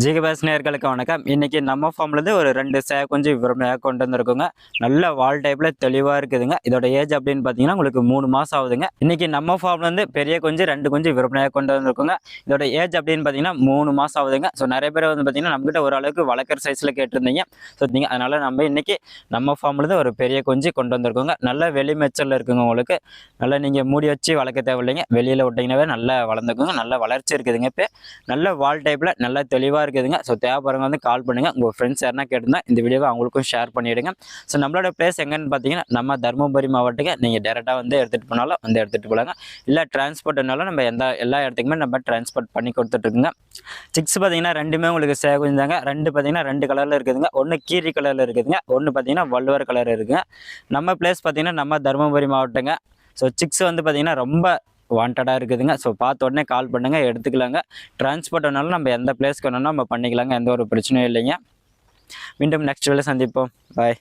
ஜிகபேஸ் நேயர்களுக்கு வணக்கம். இன்னைக்கு நம்ம ஃபார்ம்லேருந்து ஒரு 2 சேவை கொஞ்சம் விற்பனையாக கொண்டு வந்திருக்கோங்க. நல்ல வால் டைப்பில் தெளிவாக இருக்குதுங்க. இதோட ஏஜ் அப்படின்னு பார்த்தீங்கன்னா உங்களுக்கு 3 மாதம் ஆகுதுங்க. இன்னைக்கு நம்ம ஃபார்ம்லேருந்து பெரிய கொஞ்சம் 2 கொஞ்சம் விற்பனையாக கொண்டு வந்திருக்கோங்க. இதோட ஏஜ் அப்படின்னு பார்த்தீங்கன்னா 3 மாதம் ஆகுதுங்க. ஸோ நிறைய பேர் வந்து பார்த்தீங்கன்னா நம்மகிட்ட ஓரளவுக்கு வளர்க்குற சைஸில் கேட்டிருந்தீங்க. ஸோ அதனால் நம்ம இன்னைக்கு நம்ம ஃபார்ம்லேருந்து ஒரு பெரிய கொஞ்சம் கொண்டு வந்திருக்கோங்க. நல்ல வெளி மேய்ச்சல் இருக்குங்க உங்களுக்கு. நல்லா நீங்கள் மூடி வச்சு வளர்க்க தேவையில்லைங்க. வெளியில் விட்டிங்கனாவே நல்லா வளர்ந்துக்குங்க. நல்ல வளர்ச்சி இருக்குதுங்க. இப்போ நல்ல வால் டைப்பில் நல்லா தெளிவாக இருக்குதுங்க. ஸோ தேவைப்படுறவங்க வந்து கால் பண்ணுங்கள். உங்கள் ஃப்ரெண்ட்ஸ் யாருன்னா கேட்டிருந்தா இந்த வீடியோவை அவங்களுக்கும் ஷேர் பண்ணிவிடுங்க. ஸோ நம்மளோட பிளேஸ் எங்கன்னு பார்த்தீங்கன்னா நம்ம தருமபுரி மாவட்டத்துக்கு நீங்கள் டேரெக்டாக வந்து எடுத்துகிட்டு போனாலும் வந்து எடுத்துகிட்டு போகலாங்க. இல்லை டிரான்ஸ்போர்ட்னாலும் நம்ம எல்லா இடத்துக்குமே நம்ம டிரான்ஸ்போர்ட் பண்ணி கொடுத்துட்ருக்குங்க. சிக்ஸ் பார்த்தீங்கன்னா ரெண்டுமே உங்களுக்கு சேகம் தாங்க. ரெண்டு பார்த்தீங்கன்னா 2 கலரில் இருக்குதுங்க. ஒன்று கீரி கலரில் இருக்குதுங்க. ஒன்று பார்த்தீங்கன்னா வள்ளுவர் கலர் இருக்குங்க. நம்ம பிளேஸ் பார்த்தீங்கன்னா நம்ம தருமபுரி மாவட்டங்க. ஸோ சிக்ஸ் வந்து பார்த்தீங்கன்னா ரொம்ப வாண்டடாக இருக்குதுங்க. ஸோ பார்த்த உடனே கால் பண்ணுங்கள், எடுத்துக்கலாங்க. டிரான்ஸ்போர்ட் வேணாலும் நம்ம எந்த பிளேஸ்க்கு வேணாலும் நம்ம பண்ணிக்கலாங்க. எந்த ஒரு பிரச்சனையும் இல்லைங்க. மீண்டும் நெக்ஸ்ட் வீடியோவில் சந்திப்போம். பாய்.